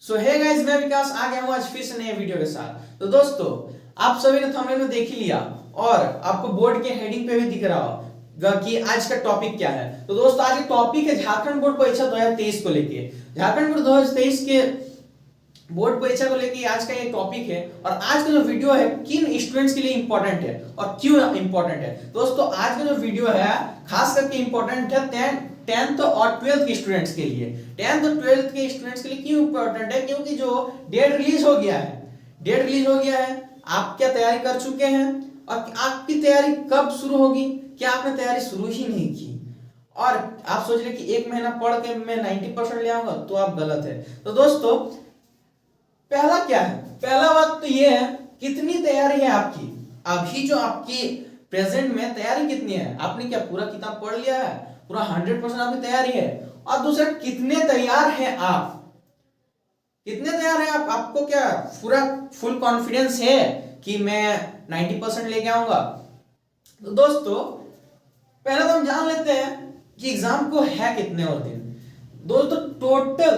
सो hey guys, मैं विकास आ गया हूं आज फिर से नए वीडियो के साथ। तो दोस्तों, आप सभी ने थंबनेल में देख ही लिया और आपको बोर्ड के हेडिंग पे भी दिख रहा होगा कि आज का टॉपिक क्या है। तो दोस्तों, आज का टॉपिक है झारखंड बोर्ड परीक्षा 2023 को लेके। झारखंड बोर्ड 2023 के बोर्ड परीक्षा को लेके आज का ये टॉपिक है और आज का जो वीडियो है किन स्टूडेंट्स के लिए इंपॉर्टेंट है और क्यों इंपॉर्टेंट है। दोस्तों, आज का जो वीडियो है खास करके इंपॉर्टेंट है 10th और 12th के स्टूडेंट्स के लिए। 10th और 12th के स्टूडेंट्स के लिए क्यों इंपॉर्टेंट है? क्योंकि जो डेट रिलीज हो गया है, आप क्या तैयारी कर चुके हैं और आपकी तैयारी कब शुरू होगी? क्या आपने तैयारी शुरू ही नहीं की और आप सोच रहे कि एक महीना पढ़ के मैं 90% ले आऊंगा, तो आप गलत है। तो दोस्तों, पहला क्या है? पहला बात तो ये है, कितनी तैयारी है आपकी अभी, जो आपकी प्रेजेंट में तैयारी कितनी है? आपने क्या पूरा किताब पढ़ लिया है? पूरा 100% आपकी तैयारी है? और दूसरा, कितने तैयार हैं आप? कितने तैयार हैं आप? आपको क्या पूरा फुल कॉन्फिडेंस है कि मैं 90% लेके आऊंगा? तो दोस्तों, पहले तो हम जान लेते हैं कि एग्जाम को है कितने और दिन। दोस्तों, टोटल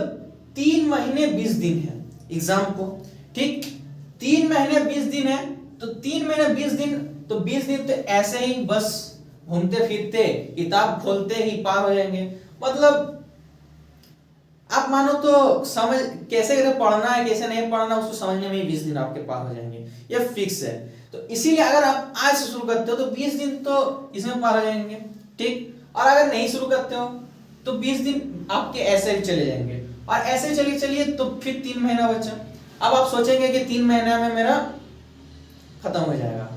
3 महीने 20 दिन है एग्जाम को। ठीक, 3 महीने 20 दिन है। तो 3 महीने 20 दिन, तो 20 दिन तो ऐसे ही बस घूमते फिरते किताब खोलते ही पार हो जाएंगे। मतलब आप मानो तो समझ कैसे पढ़ना है कैसे नहीं पढ़ना, उसको समझने में ही 20 दिन आपके पार हो जाएंगे, ये फिक्स है। तो इसीलिए अगर आप आज से शुरू करते हो तो 20 दिन तो इसमें पार हो जाएंगे। ठीक, और अगर नहीं शुरू करते हो तो 20 दिन आपके ऐसे ही चले जाएंगे और ऐसे चलिए चलिए तो फिर 3 महीना बचा। अब आप सोचेंगे कि 3 महीना में मेरा खत्म हो जाएगा,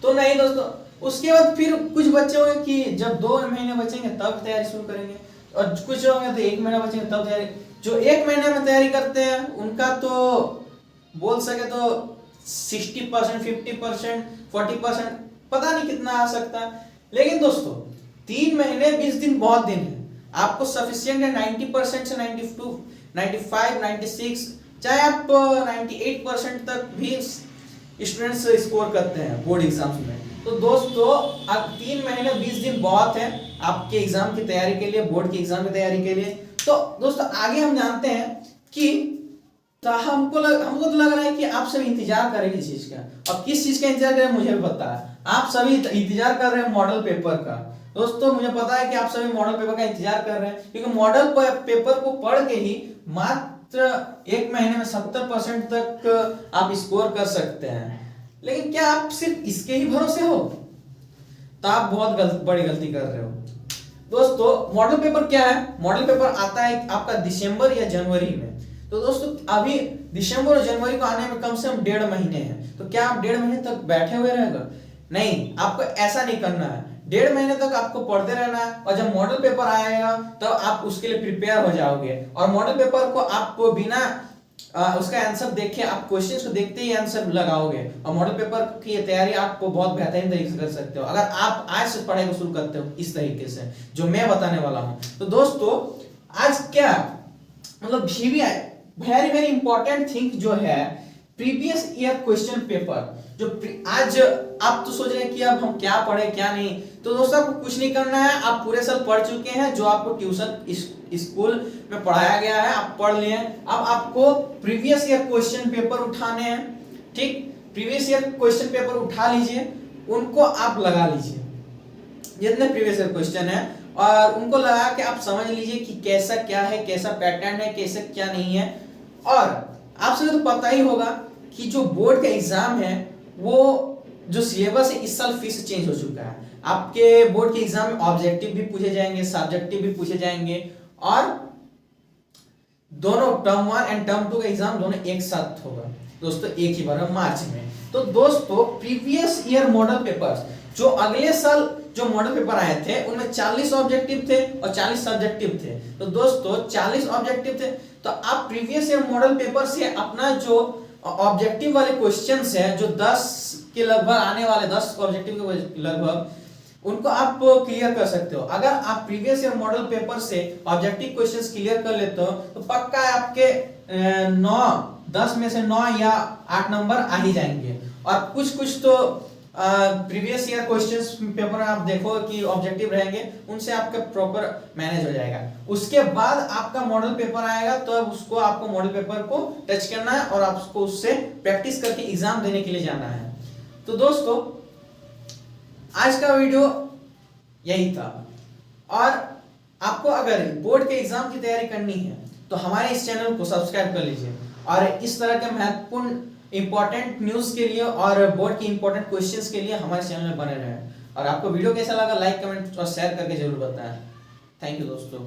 तो नहीं दोस्तों। उसके बाद फिर कुछ बच्चे होंगे कि जब 2 महीने बचेंगे तब तैयारी शुरू करेंगे, और कुछ होंगे तो 1 महीना बचेंगे तब तैयारी। जो 1 महीने में तैयारी करते हैं उनका तो बोल सके तो 60%, 50%, 40%, पता नहीं कितना आ सकता है। लेकिन दोस्तों, 3 महीने 20 दिन बहुत दिन है। आपको सफिशिएंट है 90% से 92, 95, 96, चाहे आप 98% तक भी स्टूडेंट्स स्कोर करते हैं बोर्ड एग्जाम्स में। तो दोस्तों, अब 3 महीने 20 दिन बहुत है आपके एग्जाम की तैयारी के लिए, बोर्ड की एग्जाम की तैयारी के लिए। तो दोस्तों, आगे हम जानते हैं कि हमको तो लग रहा है कि आप सभी इंतजार करेंगे इस चीज का। अब किस चीज का इंतजार करें मुझे भी पता है। आप सभी इंतजार कर रहे हैं मॉडल पेपर का। दोस्तों, मुझे पता है कि आप सभी मॉडल पेपर का इंतजार कर रहे हैं, क्योंकि मॉडल पेपर को पढ़ के ही मात्र 1 महीने में 70% तक आप स्कोर कर सकते हैं। लेकिन क्या आप सिर्फ इसके ही भरोसे हो? तो आप बहुत बड़ी गलती कर रहे हो। दोस्तों, मॉडल पेपर क्या है? मॉडल पेपर आता है आपका दिसंबर या जनवरी में। तो दोस्तों, अभी दिसंबर और जनवरी को आने में कम से कम 1.5 महीने हैं। तो क्या आप 1.5 महीने तक बैठे हुए रहेगा? नहीं, आपको ऐसा नहीं करना है। 1.5 महीने तक आपको पढ़ते रहना है और जब मॉडल पेपर आएगा तब आप उसके लिए प्रिपेयर हो जाओगे। और मॉडल पेपर को आपको बिना उसका आंसर देखे, आप क्वेश्चंस को देखते ही आंसर लगाओगे और मॉडल पेपर की तैयारी आपको बहुत बेहतरीन तरीके से कर सकते हो अगर आप आज से पढ़ाई को शुरू करते हो इस तरीके से जो मैं बताने वाला हूं। तो दोस्तों, आज क्या मतलब वेरी वेरी इंपॉर्टेंट थिंग जो है प्रीवियस ईयर क्वेश्चन पेपर। जो आज आप तो सोच रहे हैं कि अब हम क्या पढ़े क्या नहीं। तो दोस्तों, आपको कुछ नहीं करना है। आप पूरे साल पढ़ चुके हैं, जो आपको ट्यूशन स्कूल में पढ़ाया गया है आप पढ़ लिए। अब आपको प्रीवियस ईयर क्वेश्चन पेपर उठाने हैं। ठीक, प्रीवियस ईयर क्वेश्चन पेपर उठा लीजिए, उनको आप लगा लीजिए जितने प्रीवियस ईयर क्वेश्चन है, और उनको लगा के आप समझ लीजिए कि कैसा क्या है, कैसा पैटर्न है, कैसे क्या नहीं है। और आपसे तो पता ही होगा कि जो बोर्ड का एग्जाम है वो जो सिलेबस है इस साल फिर से चेंज हो चुका है। आपके बोर्ड के एग्जाम में ऑब्जेक्टिव भी पूछे जाएंगे, सब्जेक्टिव भी पूछे जाएंगे, और दोनों टर्म 1 एंड टर्म 2 का एग्जाम दोनों एक साथ होगा दोस्तों, एक ही बार मार्च में। तो दोस्तों, प्रीवियस ईयर मॉडल पेपर्स जो अगले साल जो मॉडल पेपर आए थे उनमें 40 ऑब्जेक्टिव थे और 40 सब्जेक्टिव थे। तो दोस्तों, 40 ऑब्जेक्टिव थे, तो आप प्रीवियस ईयर मॉडल पेपर से अपना जो ऑब्जेक्टिव वाले क्वेश्चंस हैं, जो 10 के लगभग आने वाले 10 ऑब्जेक्टिव के लगभग, उनको आप क्लियर कर सकते हो। अगर आप प्रीवियस ईयर मॉडल पेपर से ऑब्जेक्टिव क्वेश्चंस क्लियर कर लेते हो तो पक्का है आपके 10 में से 9 या 8 नंबर आ ही जाएंगे। और कुछ कुछ तो प्रीवियस ईयर क्वेश्चंस पेपर में आप देखो कि ऑब्जेक्टिव रहेंगे, उनसे आपका प्रॉपर मैनेज हो जाएगा। उसके बाद आपका मॉडल पेपर आएगा, तो अब उसको आपको मॉडल पेपर को टच करना है और आपको उससे प्रैक्टिस करके एग्जाम देने के लिए जाना है। तो दोस्तों आज का वीडियो यही था, और आपको अगर बोर्ड के एग्जाम की तैयारी करनी है तो हमारे इस चैनल को सब्सक्राइब कर लीजिए, और इस तरह के महत्वपूर्ण इंपॉर्टेंट न्यूज के लिए और बोर्ड के इंपॉर्टेंट क्वेश्चंस के लिए हमारे चैनल में बने रहें। और आपको वीडियो कैसा लगा लाइक कमेंट और शेयर करके जरूर बताएं। थैंक यू दोस्तों।